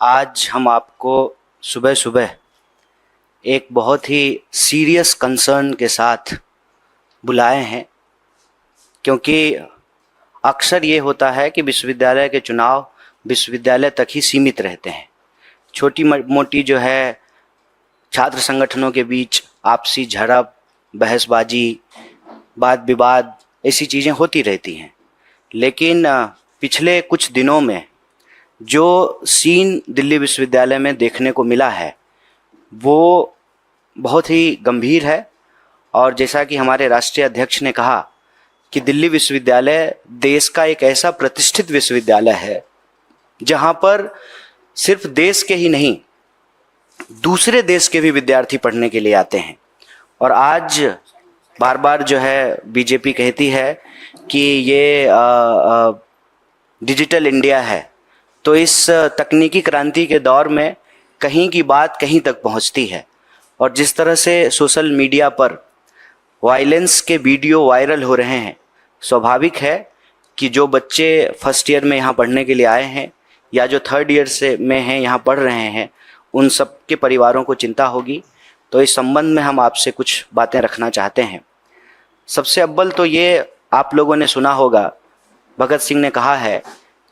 आज हम आपको सुबह सुबह एक बहुत ही सीरियस कंसर्न के साथ बुलाए हैं, क्योंकि अक्सर ये होता है कि विश्वविद्यालय के चुनाव विश्वविद्यालय तक ही सीमित रहते हैं। छोटी मोटी जो है छात्र संगठनों के बीच आपसी झड़प, बहसबाजी, वाद विवाद, ऐसी चीज़ें होती रहती हैं। लेकिन पिछले कुछ दिनों में जो सीन दिल्ली विश्वविद्यालय में देखने को मिला है वो बहुत ही गंभीर है। और जैसा कि हमारे राष्ट्रीय अध्यक्ष ने कहा कि दिल्ली विश्वविद्यालय देश का एक ऐसा प्रतिष्ठित विश्वविद्यालय है जहां पर सिर्फ देश के ही नहीं, दूसरे देश के भी विद्यार्थी पढ़ने के लिए आते हैं। और आज बार बार जो है बीजेपी कहती है कि ये डिजिटल इंडिया है, तो इस तकनीकी क्रांति के दौर में कहीं की बात कहीं तक पहुंचती है। और जिस तरह से सोशल मीडिया पर वायलेंस के वीडियो वायरल हो रहे हैं, स्वाभाविक है कि जो बच्चे फर्स्ट ईयर में यहाँ पढ़ने के लिए आए हैं या जो थर्ड ईयर से में हैं यहाँ पढ़ रहे हैं, उन सब के परिवारों को चिंता होगी। तो इस संबंध में हम आपसे कुछ बातें रखना चाहते हैं। सबसे अव्वल तो ये आप लोगों ने सुना होगा, भगत सिंह ने कहा है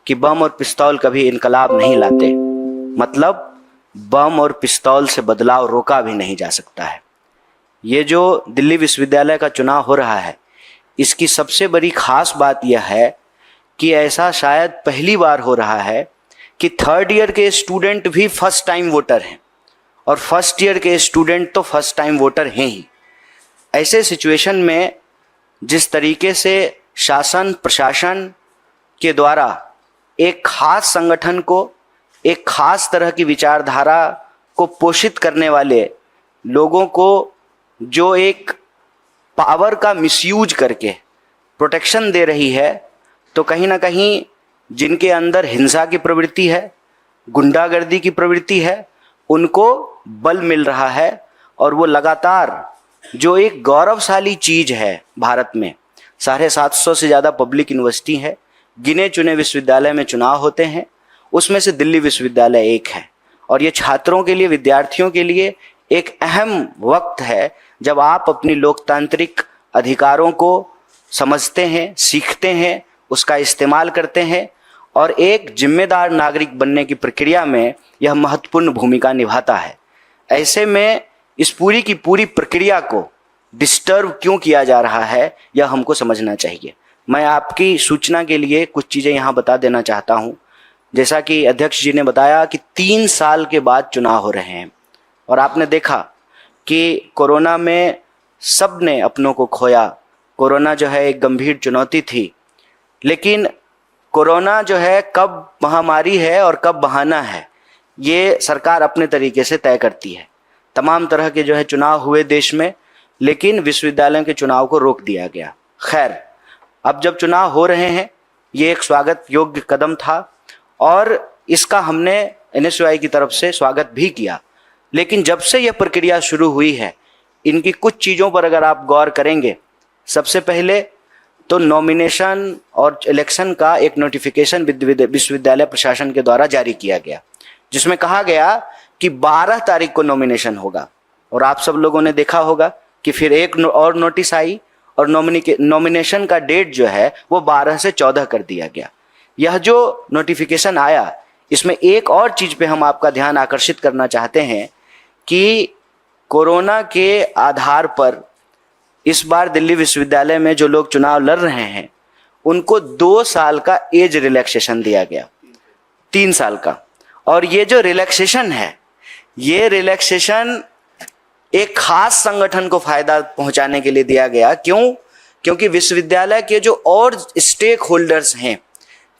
कि बम और पिस्तौल कभी इनकलाब नहीं लाते। मतलब बम और पिस्तौल से बदलाव रोका भी नहीं जा सकता है। ये जो दिल्ली विश्वविद्यालय का चुनाव हो रहा है, इसकी सबसे बड़ी खास बात यह है कि ऐसा शायद पहली बार हो रहा है कि थर्ड ईयर के स्टूडेंट भी फर्स्ट टाइम वोटर हैं और फर्स्ट ईयर के स्टूडेंट तो फर्स्ट टाइम वोटर हैं ही। ऐसे सिचुएशन में जिस तरीके से शासन प्रशासन के द्वारा एक खास संगठन को, एक खास तरह की विचारधारा को पोषित करने वाले लोगों को जो एक पावर का मिसयूज करके प्रोटेक्शन दे रही है, तो कहीं ना कहीं जिनके अंदर हिंसा की प्रवृत्ति है, गुंडागर्दी की प्रवृत्ति है, उनको बल मिल रहा है। और वो लगातार जो एक गौरवशाली चीज़ है भारत में, 750 से ज़्यादा पब्लिक यूनिवर्सिटी है, गिने चुने विश्वविद्यालय में चुनाव होते हैं, उसमें से दिल्ली विश्वविद्यालय एक है। और ये छात्रों के लिए, विद्यार्थियों के लिए एक अहम वक्त है जब आप अपनी लोकतांत्रिक अधिकारों को समझते हैं, सीखते हैं, उसका इस्तेमाल करते हैं और एक जिम्मेदार नागरिक बनने की प्रक्रिया में यह महत्वपूर्ण भूमिका निभाता है। ऐसे में इस पूरी की पूरी प्रक्रिया को डिस्टर्ब क्यों किया जा रहा है, यह हमको समझना चाहिए। मैं आपकी सूचना के लिए कुछ चीज़ें यहाँ बता देना चाहता हूँ। जैसा कि अध्यक्ष जी ने बताया कि 3 साल के बाद चुनाव हो रहे हैं और आपने देखा कि कोरोना में सब ने अपनों को खोया। कोरोना जो है एक गंभीर चुनौती थी, लेकिन कोरोना जो है कब महामारी है और कब बहाना है, ये सरकार अपने तरीके से तय करती है। तमाम तरह के जो है चुनाव हुए देश में, लेकिन विश्वविद्यालयों के चुनाव को रोक दिया गया। खैर, अब जब चुनाव हो रहे हैं, ये एक स्वागत योग्य कदम था और इसका हमने NSUI की तरफ से स्वागत भी किया। लेकिन जब से यह प्रक्रिया शुरू हुई है, इनकी कुछ चीज़ों पर अगर आप गौर करेंगे, सबसे पहले तो नॉमिनेशन और इलेक्शन का एक नोटिफिकेशन विश्वविद्यालय प्रशासन के द्वारा जारी किया गया, जिसमें कहा गया कि 12 तारीख को नॉमिनेशन होगा। और आप सब लोगों ने देखा होगा कि फिर एक और नोटिस आई और नॉमिनेशन का डेट जो है वो 12 से 14 कर दिया गया। यह जो नोटिफिकेशन आया, इसमें एक और चीज़ पे हम आपका ध्यान आकर्षित करना चाहते हैं कि कोरोना के आधार पर इस बार दिल्ली विश्वविद्यालय में जो लोग चुनाव लड़ रहे हैं, उनको 2 साल का एज रिलैक्सेशन दिया गया, 3 साल का। और ये जो रिलैक्सेशन है, ये रिलैक्सेशन एक खास संगठन को फायदा पहुंचाने के लिए दिया गया। क्यों? क्योंकि विश्वविद्यालय के जो और स्टेक होल्डर्स हैं,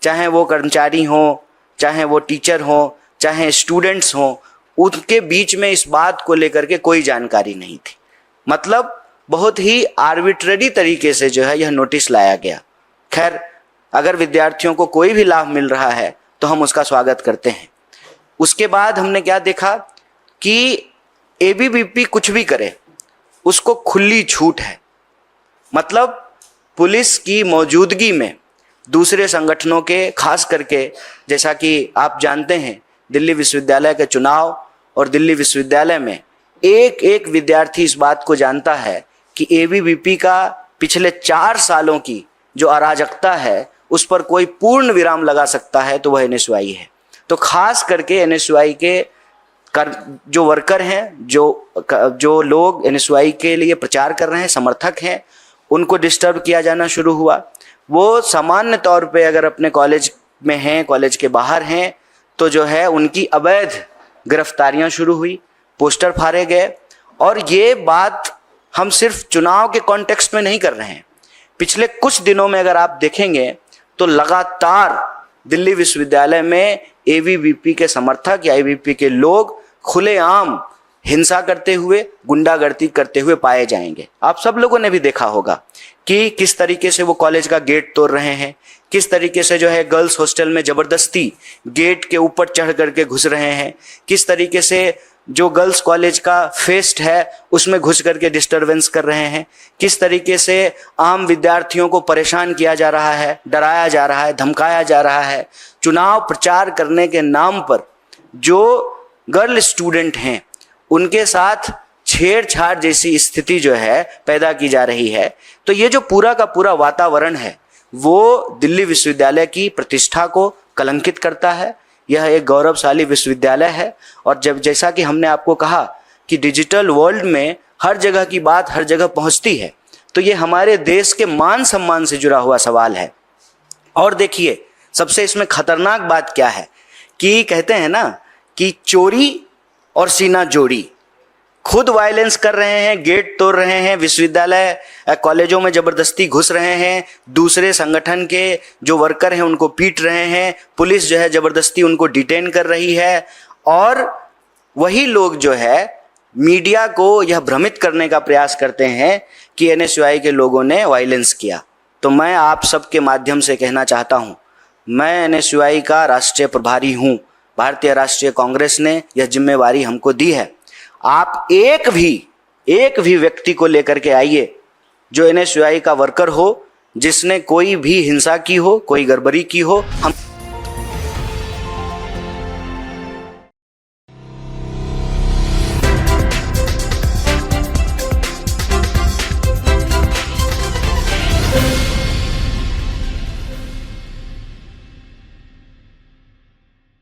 चाहे वो कर्मचारी हों, चाहे वो टीचर हों, चाहे स्टूडेंट्स हों, उनके बीच में इस बात को लेकर के कोई जानकारी नहीं थी। मतलब बहुत ही आर्बिट्ररी तरीके से जो है यह नोटिस लाया गया। खैर, अगर विद्यार्थियों को कोई भी लाभ मिल रहा है तो हम उसका स्वागत करते हैं। उसके बाद हमने क्या देखा कि ABVP कुछ भी करे, उसको खुली छूट है। मतलब पुलिस की मौजूदगी में दूसरे संगठनों के, खास करके जैसा कि आप जानते हैं दिल्ली विश्वविद्यालय के चुनाव और दिल्ली विश्वविद्यालय में एक एक विद्यार्थी इस बात को जानता है कि एबीवीपी का पिछले 4 सालों की जो अराजकता है उस पर कोई पूर्ण विराम लगा सकता है तो वह एनएसयूआई है। तो खास करके एनएसयूआई के जो वर्कर हैं, जो लोग एनएसयूआई के लिए प्रचार कर रहे हैं, समर्थक हैं, उनको डिस्टर्ब किया जाना शुरू हुआ। वो सामान्य तौर पे अगर अपने कॉलेज में हैं, कॉलेज के बाहर हैं, तो जो है उनकी अवैध गिरफ्तारियां शुरू हुई, पोस्टर फाड़े गए। और ये बात हम सिर्फ चुनाव के कॉन्टेक्स्ट में नहीं कर रहे हैं। पिछले कुछ दिनों में अगर आप देखेंगे तो लगातार दिल्ली विश्वविद्यालय में एबीवीपी के समर्थक या एबीवीपी के लोग खुलेआम हिंसा करते हुए, गुंडागर्दी करते हुए पाए जाएंगे। आप सब लोगों ने भी देखा होगा कि किस तरीके से वो कॉलेज का गेट तोड़ रहे हैं, किस तरीके से जो है गर्ल्स हॉस्टल में जबरदस्ती गेट के ऊपर चढ़ करके घुस रहे हैं, किस तरीके से जो गर्ल्स कॉलेज का फेस्ट है उसमें घुस करके डिस्टरबेंस कर रहे हैं, किस तरीके से आम विद्यार्थियों को परेशान किया जा रहा है, डराया जा रहा है, धमकाया जा रहा है। चुनाव प्रचार करने के नाम पर जो गर्ल स्टूडेंट हैं उनके साथ छेड़छाड़ जैसी स्थिति जो है पैदा की जा रही है। तो ये जो पूरा का पूरा वातावरण है वो दिल्ली विश्वविद्यालय की प्रतिष्ठा को कलंकित करता है। यह एक गौरवशाली विश्वविद्यालय है और जब जैसा कि हमने आपको कहा कि डिजिटल वर्ल्ड में हर जगह की बात हर जगह पहुंचती है, तो ये हमारे देश के मान सम्मान से जुड़ा हुआ सवाल है। और देखिए सबसे इसमें खतरनाक बात क्या है कि कहते हैं ना कि चोरी और सीना जोड़ी, खुद वायलेंस कर रहे हैं, गेट तोड़ रहे हैं, विश्वविद्यालय कॉलेजों में जबरदस्ती घुस रहे हैं, दूसरे संगठन के जो वर्कर हैं उनको पीट रहे हैं, पुलिस जो है जबरदस्ती उनको डिटेन कर रही है। और वही लोग जो है मीडिया को यह भ्रमित करने का प्रयास करते हैं कि एनएसयूआई के लोगों ने वायलेंस किया। तो मैं आप सबके माध्यम से कहना चाहता हूँ, मैं एनएसयूआई का राष्ट्रीय प्रभारी हूँ। भारतीय राष्ट्रीय कांग्रेस ने यह जिम्मेवारी हमको दी है। आप एक भी व्यक्ति को लेकर के आइए जो एनएसयूआई का वर्कर हो, जिसने कोई भी हिंसा की हो, कोई गड़बड़ी की हो। हम